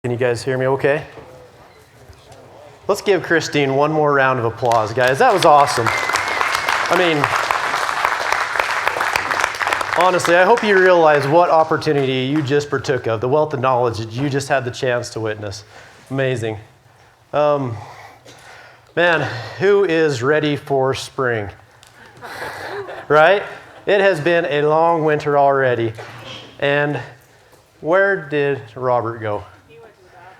Can you guys hear me okay? Let's give Christine one more round of applause, guys. That was awesome. I mean, honestly, I hope you realize what opportunity you just partook of, the wealth of knowledge that you just had the chance to witness. Amazing. Man, who is ready for spring? Right? It has been a long winter already. And where did Robert go?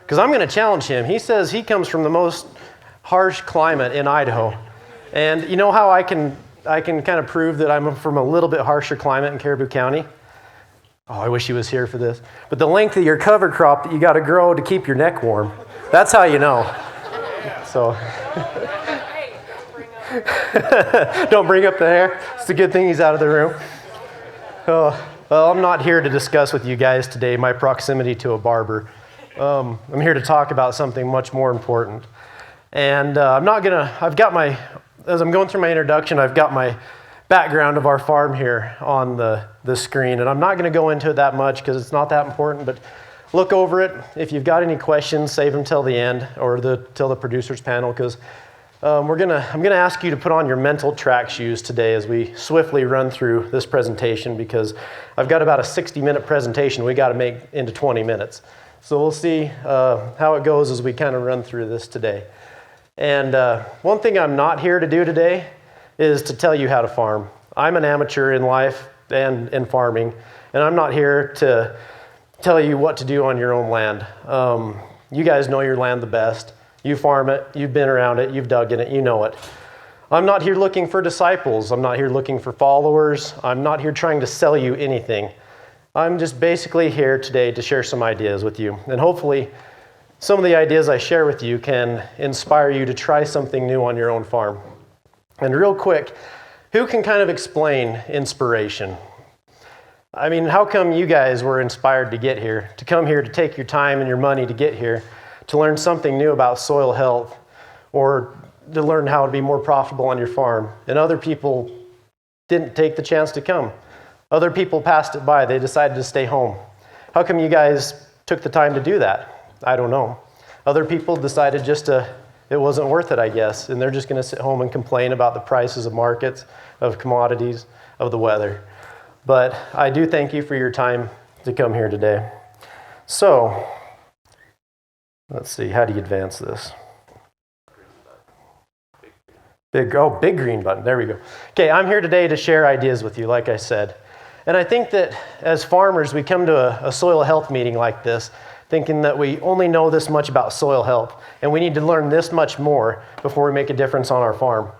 Because I'm going to challenge him. He says he comes from the most harsh climate in Idaho. And you know how I can kind of prove that I'm from a little bit harsher climate in Caribou County? Oh, I wish he was here for this. But the length of your cover crop that you got to grow to keep your neck warm. That's how you know. So don't bring up the hair. It's a good thing he's out of the room. Oh, well, I'm not here to discuss with you guys today my proximity to a barber. I'm here to talk about something much more important. And as I'm going through my introduction, I've got my background of our farm here on the screen. And I'm not going to go into it that much because it's not that important, but look over it. If you've got any questions, save them till the end or till the producers panel, because I'm going to ask you to put on your mental track shoes today as we swiftly run through this presentation, because I've got about a 60-minute presentation we got to make into 20 minutes. So we'll see how it goes as we kind of run through this today. And one thing I'm not here to do today is to tell you how to farm. I'm an amateur in life and in farming, and I'm not here to tell you what to do on your own land. You guys know your land the best. You farm it, you've been around it, you've dug in it, you know it. I'm not here looking for disciples. I'm not here looking for followers. I'm not here trying to sell you anything. I'm just basically here today to share some ideas with you. And hopefully, some of the ideas I share with you can inspire you to try something new on your own farm. And real quick, who can kind of explain inspiration? I mean, how come you guys were inspired to get here, to come here, to take your time and your money to get here, to learn something new about soil health, or to learn how to be more profitable on your farm, and other people didn't take the chance to come? Other people passed it by. They decided to stay home. How come you guys took the time to do that? I don't know. Other people decided it wasn't worth it, I guess, and they're just going to sit home and complain about the prices of markets, of commodities, of the weather. But I do thank you for your time to come here today. So, let's see, how do you advance this? Big green button, there we go. Okay, I'm here today to share ideas with you, like I said. And I think that as farmers, we come to a soil health meeting like this, thinking that we only know this much about soil health, and we need to learn this much more before we make a difference on our farm.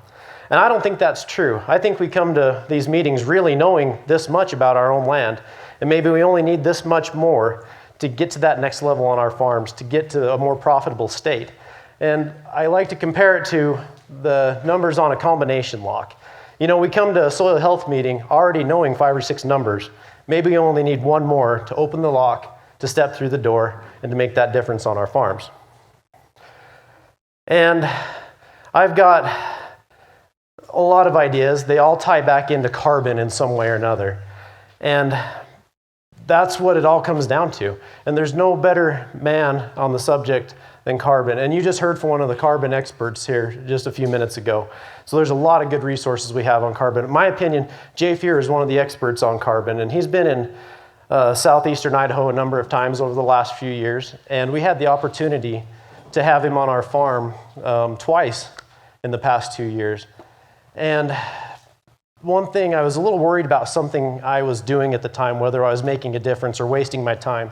And I don't think that's true. I think we come to these meetings really knowing this much about our own land, and maybe we only need this much more to get to that next level on our farms, to get to a more profitable state. And I like to compare it to the numbers on a combination lock. You know, we come to a soil health meeting already knowing 5 or 6 numbers. Maybe we only need one more to open the lock, to step through the door, and to make that difference on our farms. And I've got a lot of ideas. They all tie back into carbon in some way or another. And that's what it all comes down to. And there's no better man on the subject than carbon. And you just heard from one of the carbon experts here just a few minutes ago. So there's a lot of good resources we have on carbon. In my opinion, Jay Fear is one of the experts on carbon, and he's been in southeastern Idaho a number of times over the last few years. And we had the opportunity to have him on our farm twice in the past 2 years. And one thing, I was a little worried about something I was doing at the time, whether I was making a difference or wasting my time.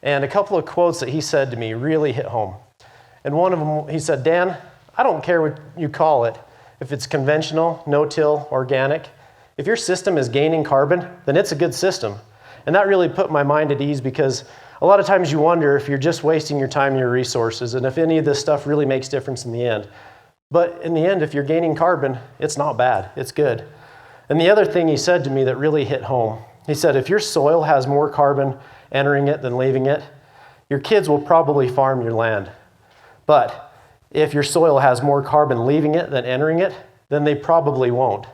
And a couple of quotes that he said to me really hit home. And one of them, he said, "Dan, I don't care what you call it, if it's conventional, no-till, organic. If your system is gaining carbon, then it's a good system." And that really put my mind at ease, because a lot of times you wonder if you're just wasting your time and your resources and if any of this stuff really makes difference in the end. But in the end, if you're gaining carbon, it's not bad, it's good. And the other thing he said to me that really hit home, he said, if your soil has more carbon entering it than leaving it, your kids will probably farm your land. But if your soil has more carbon leaving it than entering it, then they probably won't.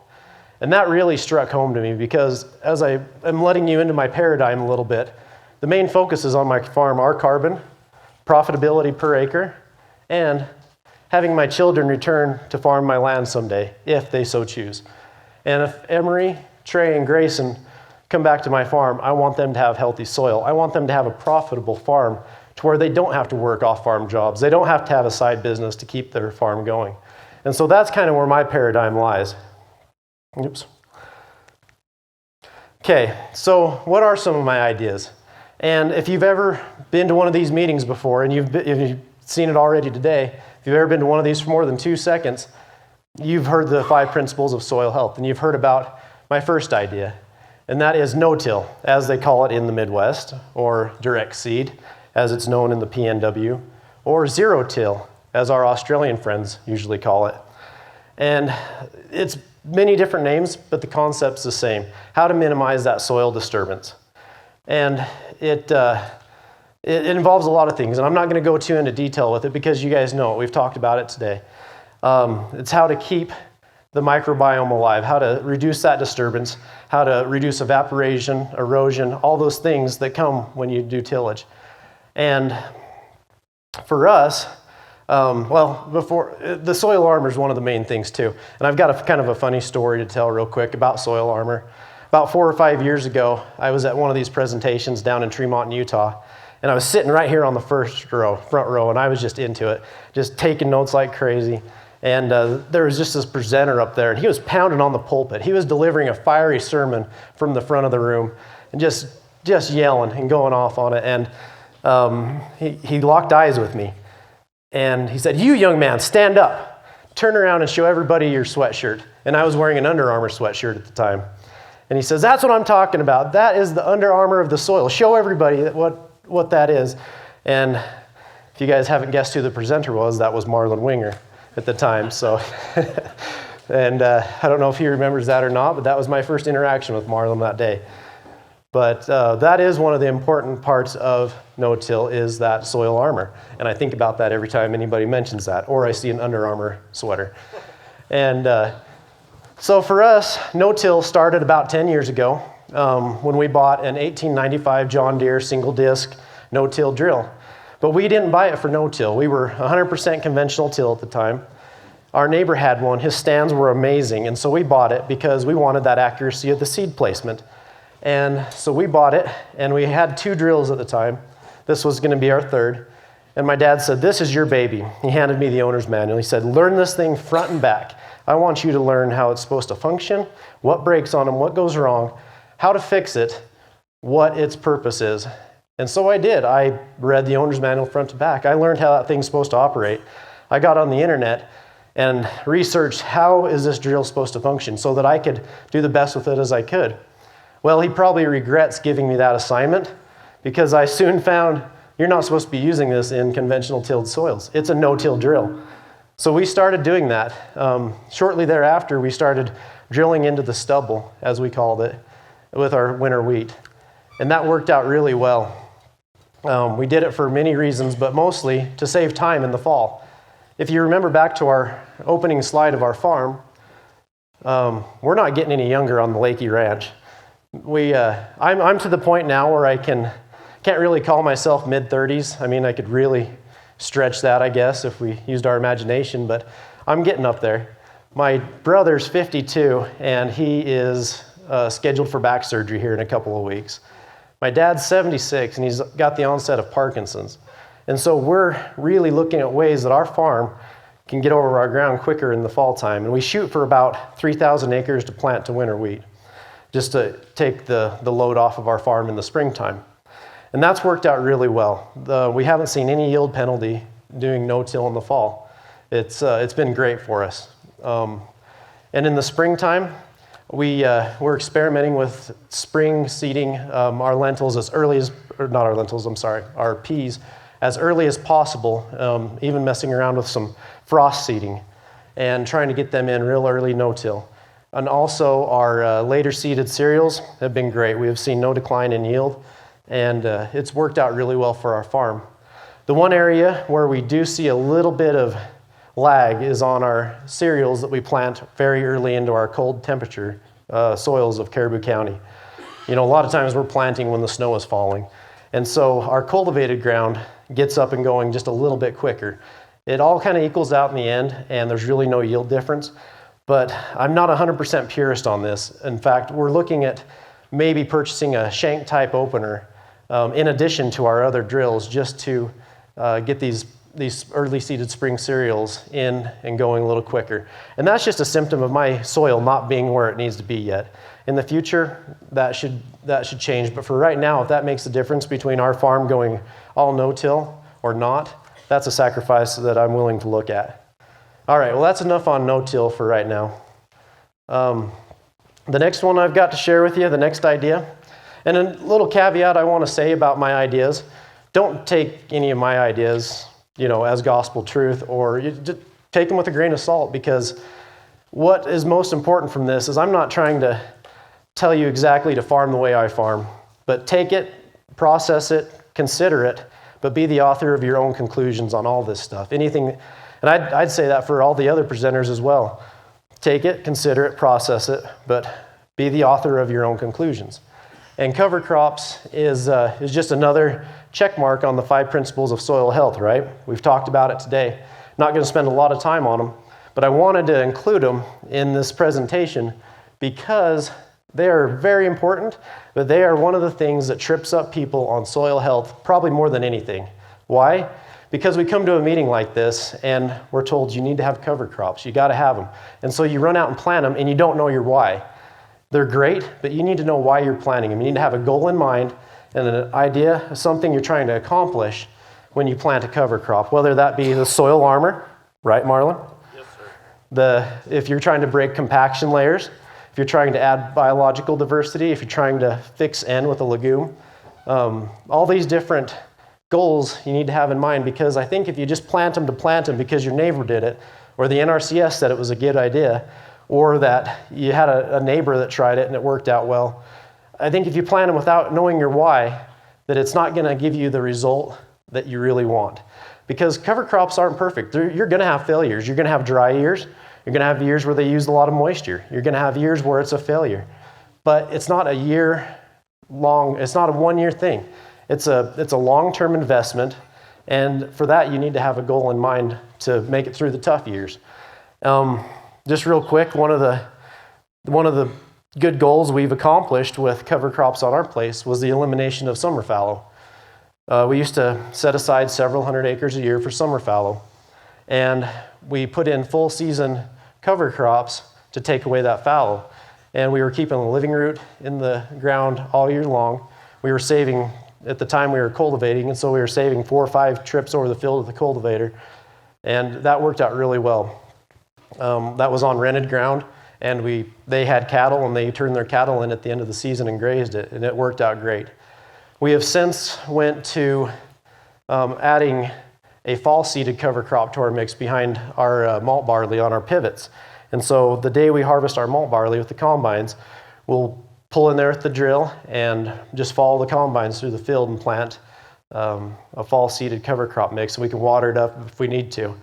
And that really struck home to me, because as I am letting you into my paradigm a little bit, the main focus is on my farm are carbon, profitability per acre, and having my children return to farm my land someday, if they so choose. And if Emery, Trey, and Grayson come back to my farm, I want them to have healthy soil. I want them to have a profitable farm to where they don't have to work off-farm jobs. They don't have to have a side business to keep their farm going. And so that's kind of where my paradigm lies. Oops. Okay, so what are some of my ideas? And if you've ever been to one of these meetings before, and if you've seen it already today, if you've ever been to one of these for more than 2 seconds, you've heard the 5 principles of soil health, and you've heard about my first idea, and that is no-till, as they call it in the Midwest, or direct seed, as it's known in the PNW, or zero-till, as our Australian friends usually call it. And it's many different names, but the concept's the same, how to minimize that soil disturbance. And it involves a lot of things, and I'm not going to go too into detail with it because you guys know it. We've talked about it today. It's how to keep the microbiome alive, how to reduce that disturbance, how to reduce evaporation, erosion, all those things that come when you do tillage. And for us, the soil armor is one of the main things too. And I've got a kind of a funny story to tell real quick about soil armor. About 4 or 5 years ago, I was at one of these presentations down in Tremont, Utah, and I was sitting right here on the front row, and I was just into it, just taking notes like crazy. And there was just this presenter up there, and he was pounding on the pulpit. He was delivering a fiery sermon from the front of the room, and just yelling and going off on it. And he locked eyes with me, and he said, "You young man, stand up, turn around and show everybody your sweatshirt." And I was wearing an Under Armour sweatshirt at the time. And he says, "That's what I'm talking about. That is the Under Armour of the soil. Show everybody what that is." And if you guys haven't guessed who the presenter was, that was Marlon Winger at the time. So, and I don't know if he remembers that or not, but that was my first interaction with Marlon that day. But that is one of the important parts of no-till is that soil armor. And I think about that every time anybody mentions that, or I see an Under Armour sweater. And so for us, no-till started about 10 years ago when we bought an 1895 John Deere single disc no-till drill. But we didn't buy it for no-till. We were 100% conventional till at the time. Our neighbor had one. His stands were amazing, and so we bought it because we wanted that accuracy of the seed placement. And so we bought it, and we had 2 drills at the time. This was going to be our 3rd. And my dad said, "This is your baby." He handed me the owner's manual. He said, "Learn this thing front and back. I want you to learn how it's supposed to function, what breaks on them, what goes wrong, how to fix it, what its purpose is." And so I did. I read the owner's manual front to back. I learned how that thing's supposed to operate. I got on the internet and researched how is this drill supposed to function so that I could do the best with it as I could. Well, he probably regrets giving me that assignment because I soon found you're not supposed to be using this in conventional tilled soils. It's a no-till drill. So we started doing that. Shortly thereafter, we started drilling into the stubble, as we called it, with our winter wheat. And that worked out really well. We did it for many reasons, but mostly to save time in the fall. If you remember back to our opening slide of our farm, we're not getting any younger on the Lakey Ranch. I'm to the point now where I can't really call myself mid-30s. I mean, I could really stretch that, I guess, if we used our imagination, but I'm getting up there. My brother's 52, and he is scheduled for back surgery here in a couple of weeks. My dad's 76, and he's got the onset of Parkinson's. And so we're really looking at ways that our farm can get over our ground quicker in the fall time. And we shoot for about 3,000 acres to plant to winter wheat, just to take the load off of our farm in the springtime. And that's worked out really well. We haven't seen any yield penalty doing no-till in the fall. It's been great for us. And in the springtime, we're experimenting with spring seeding our lentils as early as, or not our lentils, I'm sorry, our peas as early as possible, even messing around with some frost seeding and trying to get them in real early no-till. And also our later seeded cereals have been great. We have seen no decline in yield, and it's worked out really well for our farm. The one area where we do see a little bit of lag is on our cereals that we plant very early into our cold temperature soils of Caribou County. You know, a lot of times we're planting when the snow is falling. And so our cultivated ground gets up and going just a little bit quicker. It all kind of equals out in the end, and there's really no yield difference. But I'm not 100% purist on this. In fact, we're looking at maybe purchasing a shank type opener in addition to our other drills, just to get these early seeded spring cereals in and going a little quicker. And that's just a symptom of my soil not being where it needs to be yet. In the future, that should change. But for right now, if that makes a difference between our farm going all no-till or not, that's a sacrifice that I'm willing to look at. All right, well, that's enough on no-till for right now. The next one I've got to share with you, the next idea, and a little caveat I want to say about my ideas: don't take any of my ideas, as gospel truth, or you just take them with a grain of salt, because what is most important from this is I'm not trying to tell you exactly to farm the way I farm, but take it, process it, consider it, but be the author of your own conclusions on all this stuff. Anything, and I'd say that for all the other presenters as well. Take it, consider it, process it, but be the author of your own conclusions. And cover crops is just another check mark on the 5 principles of soil health, right? We've talked about it today. Not going to spend a lot of time on them, but I wanted to include them in this presentation because they are very important, but they are one of the things that trips up people on soil health probably more than anything. Why? Because we come to a meeting like this and we're told you need to have cover crops. You got to have them. And so you run out and plant them and you don't know your why. They're great, but you need to know why you're planting them. You need to have a goal in mind and an idea of something you're trying to accomplish when you plant a cover crop, whether that be the soil armor, right, Marlon? Yes, sir. If you're trying to break compaction layers, if you're trying to add biological diversity, if you're trying to fix N with a legume, all these different goals you need to have in mind, because I think if you just plant them to plant them because your neighbor did it, or the NRCS said it was a good idea, or that you had a neighbor that tried it and it worked out well, I think if you plant them without knowing your why, that it's not going to give you the result that you really want. Because cover crops aren't perfect. You're going to have failures. You're going to have dry years. You're going to have years where they use a lot of moisture. You're going to have years where it's a failure. But it's not a year long, it's not a 1-year thing. It's a long-term investment, and for that you need to have a goal in mind to make it through the tough years. Just real quick, one of the good goals we've accomplished with cover crops on our place was the elimination of summer fallow. We used to set aside several hundred acres a year for summer fallow, and we put in full season cover crops to take away that fallow. And we were keeping the living root in the ground all year long. We were saving, at the time we were cultivating, and so we were saving 4 or 5 trips over the field with the cultivator, and that worked out really well. That was on rented ground, and they had cattle, and they turned their cattle in at the end of the season and grazed it, and it worked out great. We have since went to adding a fall seeded cover crop to our mix behind our malt barley on our pivots. And so the day we harvest our malt barley with the combines, we'll pull in there with the drill and just follow the combines through the field and plant a fall seeded cover crop mix, and we can water it up if we need to.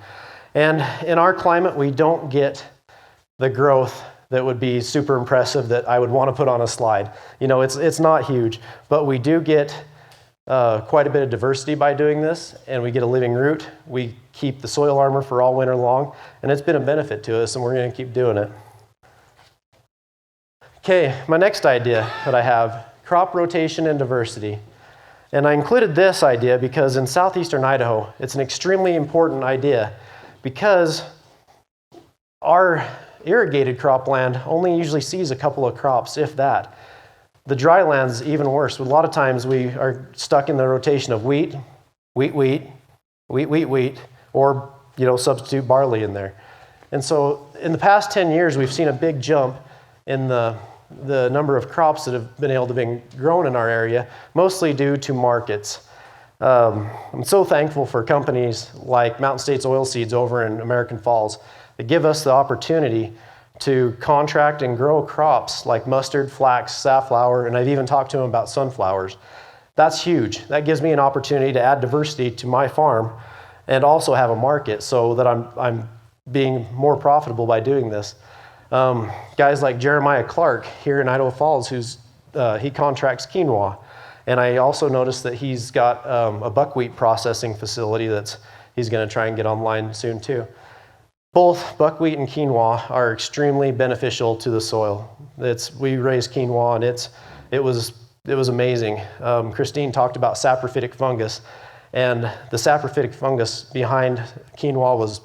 And in our climate, we don't get the growth that would be super impressive that I would want to put on a slide. It's not huge, but we do get quite a bit of diversity by doing this, and we get a living root. We keep the soil armor for all winter long, and it's been a benefit to us, and we're going to keep doing it. Okay, my next idea that I have, crop rotation and diversity. And I included this idea because in southeastern Idaho, it's an extremely important idea because our irrigated cropland only usually sees a couple of crops, if that. The dry land's even worse. A lot of times we are stuck in the rotation of wheat, or substitute barley in there. And so in the past 10 years, we've seen a big jump in the number of crops that have been able to be grown in our area, mostly due to markets. I'm so thankful for companies like Mountain States Oilseeds over in American Falls that give us the opportunity to contract and grow crops like mustard, flax, safflower, and I've even talked to them about sunflowers. That's huge. That gives me an opportunity to add diversity to my farm and also have a market so that I'm being more profitable by doing this. Guys like Jeremiah Clark here in Idaho Falls, he contracts quinoa, And I also noticed that he's got a buckwheat processing facility that he's going to try and get online soon too. Both buckwheat and quinoa are extremely beneficial to the soil. We raise quinoa and it was amazing. Christine talked about saprophytic fungus, and the saprophytic fungus behind quinoa was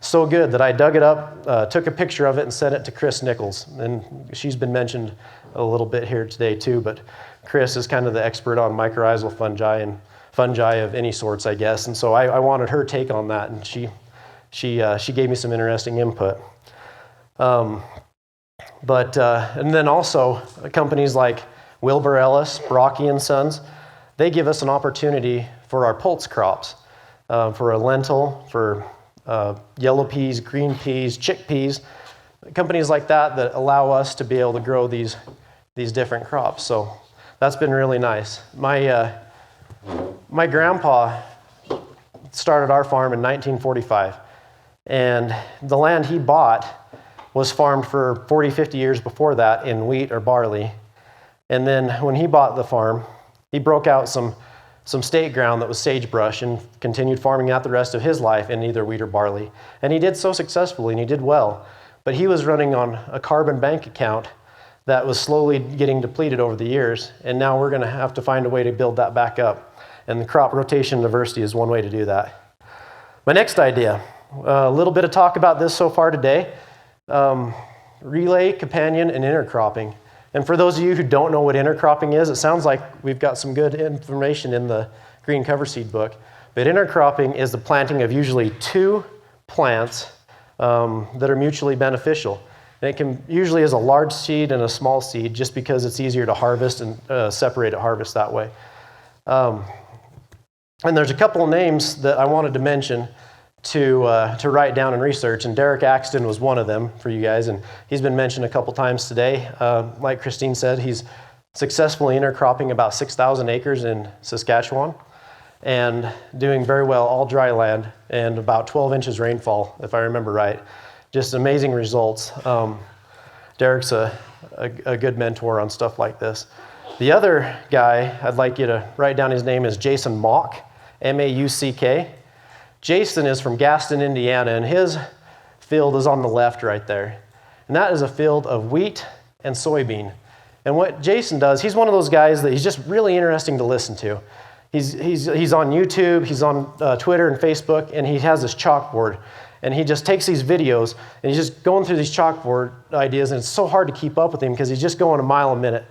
so good that I dug it up, took a picture of it, and sent it to Chris Nichols. And she's been mentioned a little bit here today too, but Chris is kind of the expert on mycorrhizal fungi and fungi of any sorts, I guess. And so I wanted her take on that, and she gave me some interesting input. And then also companies like Wilbur Ellis, Brocky and Sons, they give us an opportunity for our pulse crops, for a lentil, for yellow peas, green peas, chickpeas, companies like that allow us to be able to grow these different crops. So that's been really nice. My grandpa started our farm in 1945, and the land he bought was farmed for 40, 50 years before that in wheat or barley. And then when he bought the farm, he broke out some state ground that was sagebrush and continued farming out the rest of his life in either wheat or barley. And he did so successfully, and he did well. But he was running on a carbon bank account that was slowly getting depleted over the years, and now we're going to have to find a way to build that back up. And the crop rotation diversity is one way to do that. My next idea, a little bit of talk about this so far today, relay, companion, and intercropping. And for those of you who don't know what intercropping is, it sounds like we've got some good information in the green cover seed book. But intercropping is the planting of usually two plants that are mutually beneficial. And it usually is a large seed and a small seed, just because it's easier to harvest and separate at harvest that way. And there's a couple of names that I wanted to mention to write down and research, and Derek Axton was one of them for you guys, and he's been mentioned a couple times today. Like Christine said, he's successfully intercropping about 6,000 acres in Saskatchewan and doing very well, all dry land, and about 12 inches rainfall, if I remember right. Just amazing results. Derek's a good mentor on stuff like this. The other guy I'd like you to write down, his name is Jason Mauck, M-A-U-C-K. Jason is from Gaston, Indiana, and his field is on the left right there. And that is a field of wheat and soybean. And what Jason does, he's one of those guys that he's just really interesting to listen to. He's on YouTube, he's on Twitter and Facebook, and he has this chalkboard. And he just takes these videos, and he's just going through these chalkboard ideas, and it's so hard to keep up with him because he's just going a mile a minute.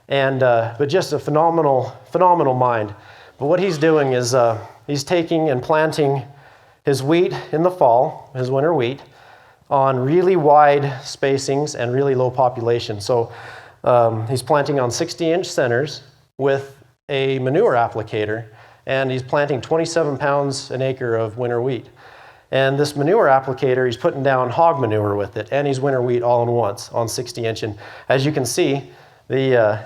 And but just a phenomenal mind. But what he's doing is he's taking and planting his wheat in the fall, his winter wheat, on really wide spacings and really low population. So he's planting on 60-inch centers with a manure applicator, and he's planting 27 pounds an acre of winter wheat. And this manure applicator, he's putting down hog manure with it, and he's winter wheat all in once on 60-inch. And as you can see, the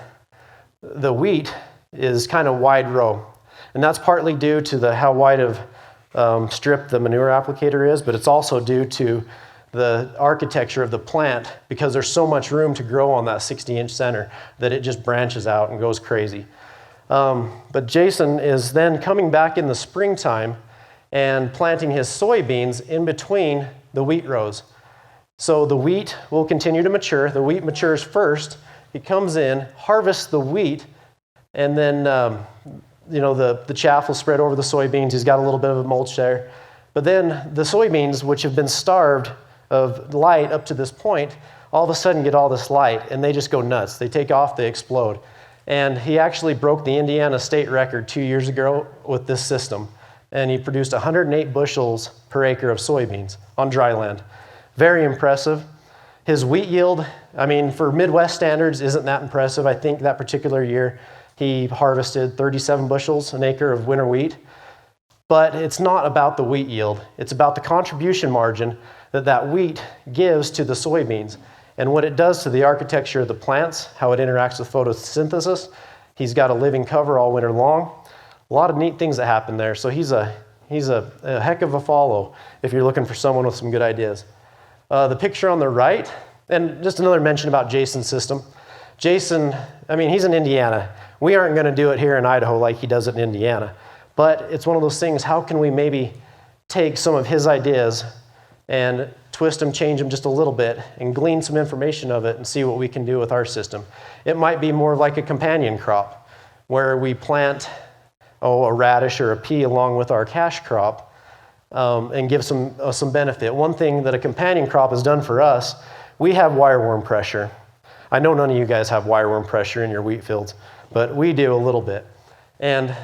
wheat is kind of wide row. And that's partly due to how wide of strip the manure applicator is, but it's also due to the architecture of the plant, because there's so much room to grow on that 60-inch center that it just branches out and goes crazy. But Jason is then coming back in the springtime and planting his soybeans in between the wheat rows. So the wheat will continue to mature. The wheat matures first. He comes in, harvests the wheat, and then the chaff will spread over the soybeans. He's got a little bit of a mulch there. But then the soybeans, which have been starved of light up to this point, all of a sudden get all this light, and they just go nuts. They take off, they explode. And he actually broke the Indiana state record 2 years ago with this system. And he produced 108 bushels per acre of soybeans on dry land. Very impressive. His wheat yield, for Midwest standards, isn't that impressive. I think that particular year he harvested 37 bushels an acre of winter wheat. But it's not about the wheat yield. It's about the contribution margin that wheat gives to the soybeans and what it does to the architecture of the plants, how it interacts with photosynthesis. He's got a living cover all winter long. A lot of neat things that happen there. So he's a heck of a follow if you're looking for someone with some good ideas. The picture on the right, and just another mention about Jason's system. Jason, he's in Indiana. We aren't going to do it here in Idaho like he does it in Indiana. But it's one of those things, how can we maybe take some of his ideas and twist them, change them just a little bit, and glean some information of it and see what we can do with our system. It might be more like a companion crop, where we plant a radish or a pea along with our cash crop and give some benefit. One thing that a companion crop has done for us, we have wireworm pressure. I know none of you guys have wireworm pressure in your wheat fields, but we do a little bit. And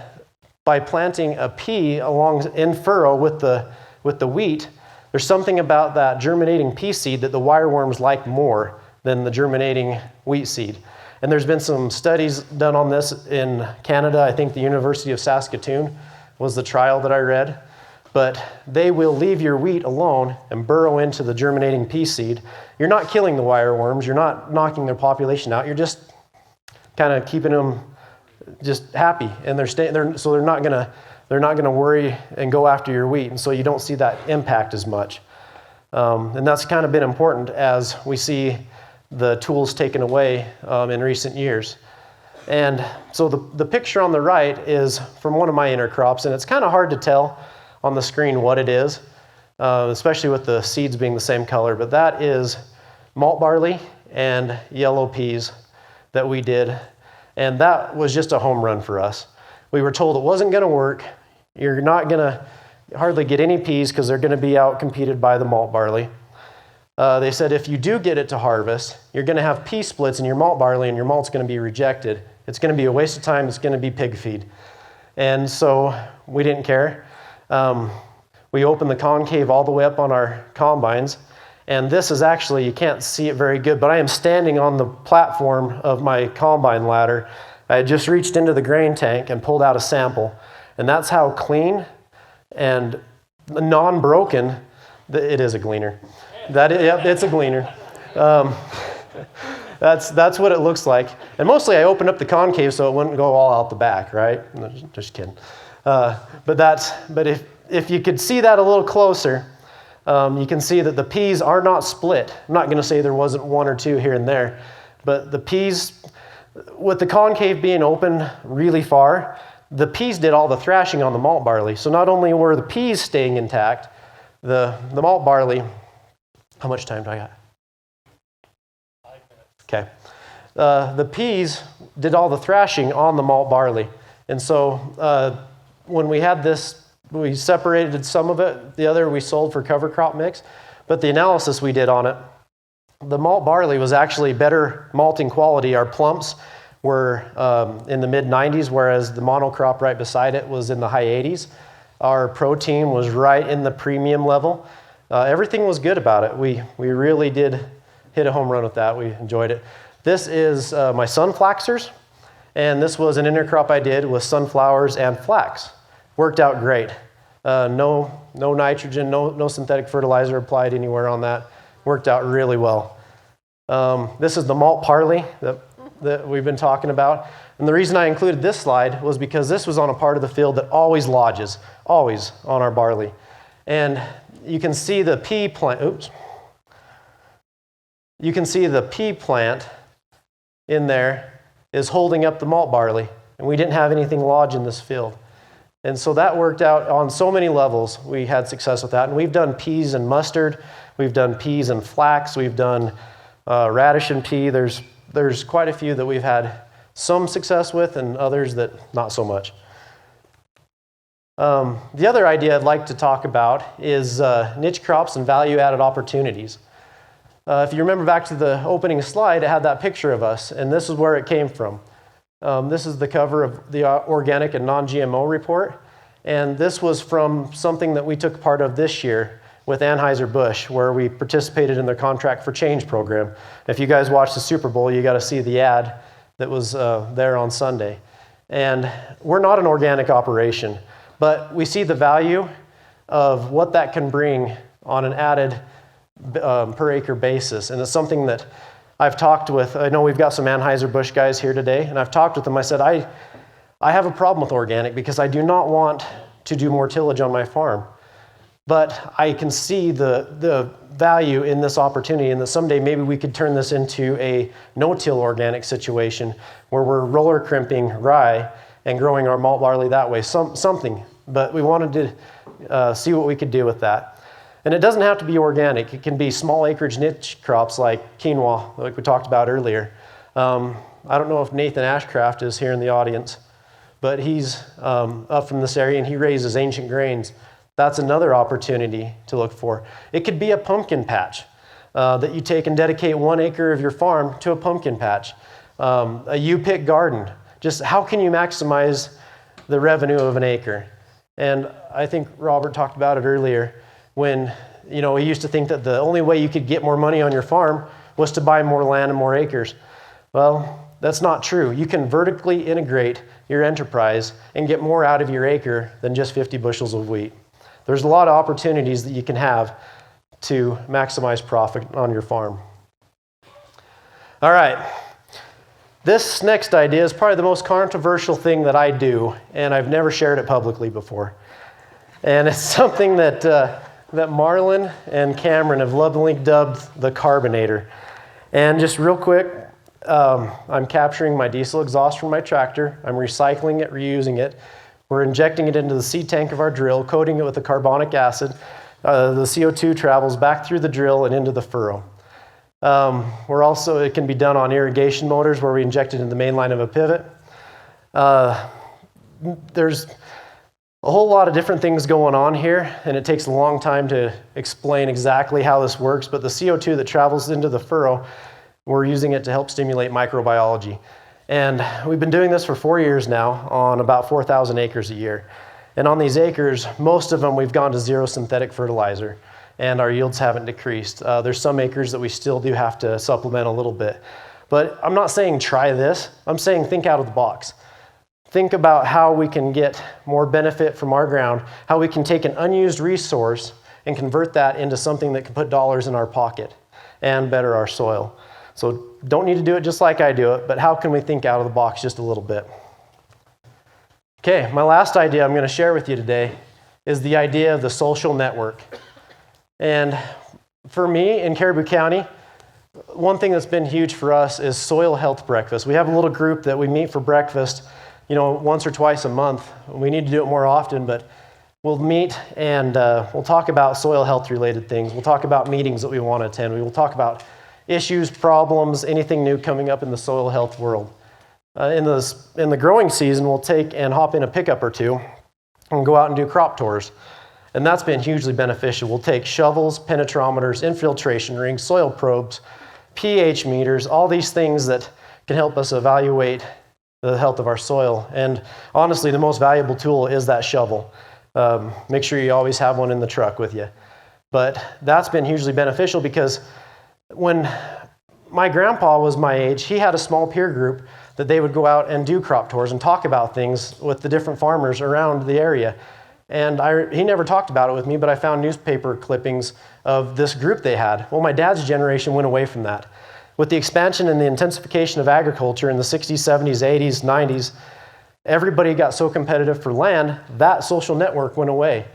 by planting a pea in furrow with the wheat, there's something about that germinating pea seed that the wireworms like more than the germinating wheat seed. And there's been some studies done on this in Canada. I think the University of Saskatoon was the trial that I read. But they will leave your wheat alone and burrow into the germinating pea seed. You're not killing the wireworms. You're not knocking their population out. You're just kind of keeping them just happy, and so they're not gonna worry and go after your wheat, and so you don't see that impact as much. And that's kind of been important as we see the tools taken away in recent years. And so the picture on the right is from one of my intercrops, and it's kind of hard to tell on the screen what it is, especially with the seeds being the same color, but that is malt barley and yellow peas that we did, and that was just a home run for us. We were told it wasn't going to work. You're not going to hardly get any peas because they're going to be out competed by the malt barley. They said if you do get it to harvest, you're going to have pea splits in your malt barley, and your malt's going to be rejected. It's going to be a waste of time. It's going to be pig feed. And so we didn't care. We opened the concave all the way up on our combines, and this is actually, you can't see it very good, but I am standing on the platform of my combine ladder. I had just reached into the grain tank and pulled out a sample, and that's how clean and non-broken, it is a gleaner. It's a gleaner. That's what it looks like. And mostly I opened up the concave so it wouldn't go all out the back, right? Just kidding. But if you could see that a little closer, you can see that the peas are not split. I'm not going to say there wasn't one or two here and there, but the peas, with the concave being open really far, the peas did all the thrashing on the malt barley. So not only were the peas staying intact, the malt barley, how much time do I got? 5 minutes. Okay. The peas did all the thrashing on the malt barley. And so when we had this, we separated some of it. The other we sold for cover crop mix. But the analysis we did on it, the malt barley was actually better malting quality. Our plumps were in the mid-90s, whereas the monocrop right beside it was in the high 80s. Our protein was right in the premium level. Everything was good about it. We really did hit a home run with that. We enjoyed it. This is my sunflaxers, and this was an intercrop I did with sunflowers and flax. Worked out great. No nitrogen, no synthetic fertilizer applied anywhere on that. Worked out really well. This is the malt barley that we've been talking about. And the reason I included this slide was because this was on a part of the field that always lodges, always on our barley. And you can see the pea plant, You can see the pea plant in there is holding up the malt barley. And we didn't have anything lodge in this field. And so that worked out on so many levels. We had success with that. And we've done peas and mustard. We've done peas and flax. We've done radish and pea. There's quite a few that we've had some success with and others that not so much. The other idea I'd like to talk about is niche crops and value-added opportunities. If you remember back to the opening slide, it had that picture of us, and this is where it came from. This is the cover of the Organic and Non-GMO report, and this was from something that we took part of this year with Anheuser-Busch, where we participated in their Contract for Change program. If you guys watched the Super Bowl, you got to see the ad that was there on Sunday. And we're not an organic operation, but we see the value of what that can bring on an added per acre basis. And it's something that I've talked with, I know we've got some Anheuser-Busch guys here today, and I've talked with them. I said, I have a problem with organic because I do not want to do more tillage on my farm. But I can see the value in this opportunity, and that someday maybe we could turn this into a no-till organic situation where we're roller crimping rye and growing our malt barley that way, something. But we wanted to see what we could do with that. And it doesn't have to be organic. It can be small acreage niche crops like quinoa, like we talked about earlier. I don't know if Nathan Ashcraft is here in the audience, but he's up from this area and he raises ancient grains. That's another opportunity to look for. It could be a pumpkin patch that you take and dedicate 1 acre of your farm to a pumpkin patch. A U-pick garden. Just how can you maximize the revenue of an acre? And I think Robert talked about it earlier when, he used to think that the only way you could get more money on your farm was to buy more land and more acres. Well, that's not true. You can vertically integrate your enterprise and get more out of your acre than just 50 bushels of wheat. There's a lot of opportunities that you can have to maximize profit on your farm. All right. This next idea is probably the most controversial thing that I do, and I've never shared it publicly before. And it's something that Marlon and Cameron have lovingly dubbed the carbonator. And just real quick, I'm capturing my diesel exhaust from my tractor. I'm recycling it, reusing it. We're injecting it into the seed tank of our drill, coating it with the carbonic acid. The CO2 travels back through the drill and into the furrow. It can be done on irrigation motors where we inject it in the main line of a pivot. There's a whole lot of different things going on here, and it takes a long time to explain exactly how this works, but the CO2 that travels into the furrow, we're using it to help stimulate microbiology. And we've been doing this for 4 years now on about 4,000 acres a year. And on these acres, most of them we've gone to zero synthetic fertilizer, and our yields haven't decreased. There's some acres that we still do have to supplement a little bit. But I'm not saying try this. I'm saying think out of the box. Think about how we can get more benefit from our ground, how we can take an unused resource and convert that into something that can put dollars in our pocket and better our soil. So don't need to do it just like I do it, but how can we think out of the box just a little bit? Okay, my last idea I'm going to share with you today is the idea of the social network. And for me in Caribou County, one thing that's been huge for us is soil health breakfast. We have a little group that we meet for breakfast, once or twice a month. We need to do it more often, but we'll meet and we'll talk about soil health related things. We'll talk about meetings that we want to attend. We will talk about issues, problems, anything new coming up in the soil health world. In the growing season, we'll take and hop in a pickup or two and go out and do crop tours. And that's been hugely beneficial. We'll take shovels, penetrometers, infiltration rings, soil probes, pH meters, all these things that can help us evaluate the health of our soil. And honestly, the most valuable tool is that shovel. Make sure you always have one in the truck with you. But that's been hugely beneficial because when my grandpa was my age, he had a small peer group that they would go out and do crop tours and talk about things with the different farmers around the area. And he never talked about it with me, but I found newspaper clippings of this group they had. Well, my dad's generation went away from that. With the expansion and the intensification of agriculture in the 60s, 70s, 80s, 90s, everybody got so competitive for land, that social network went away.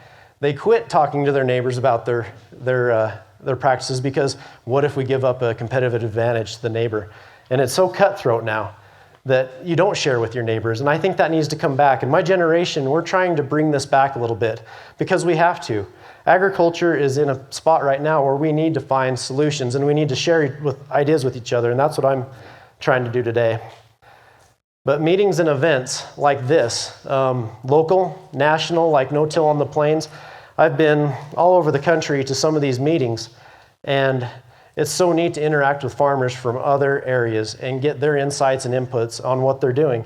They quit talking to their neighbors about their practices because what if we give up a competitive advantage to the neighbor? And it's so cutthroat now that you don't share with your neighbors. And I think that needs to come back. In my generation, we're trying to bring this back a little bit because we have to. Agriculture is in a spot right now where we need to find solutions and we need to share ideas with each other. And that's what I'm trying to do today. But meetings and events like this, local, national, like No Till on the Plains, I've been all over the country to some of these meetings. And it's so neat to interact with farmers from other areas and get their insights and inputs on what they're doing.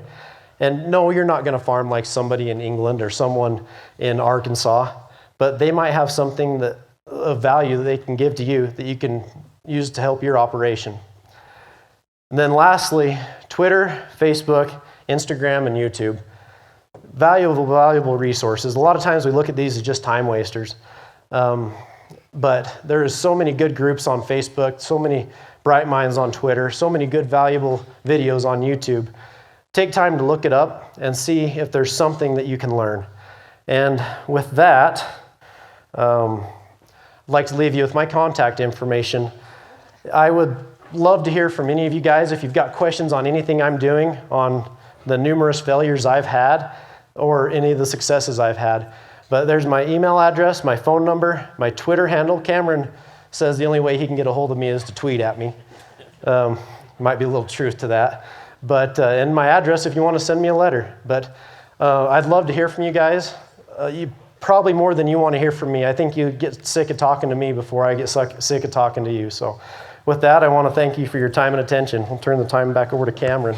And no, you're not going to farm like somebody in England or someone in Arkansas, but they might have something of value that they can give to you that you can use to help your operation. And then lastly, Twitter, Facebook, Instagram, and YouTube. Valuable resources. A lot of times we look at these as just time wasters. But there is so many good groups on Facebook, so many bright minds on Twitter, so many good valuable videos on YouTube. Take time to look it up and see if there's something that you can learn. And with that, I'd like to leave you with my contact information. I would love to hear from any of you guys if you've got questions on anything I'm doing, on the numerous failures I've had, or any of the successes I've had. But there's my email address, my phone number, my Twitter handle. Cameron says the only way he can get a hold of me is to tweet at me. Might be a little truth to that. But and my address if you want to send me a letter. But I'd love to hear from you guys. You probably more than you want to hear from me. I think you get sick of talking to me before I get sick of talking to you. So with that, I want to thank you for your time and attention. I'll turn the time back over to Cameron.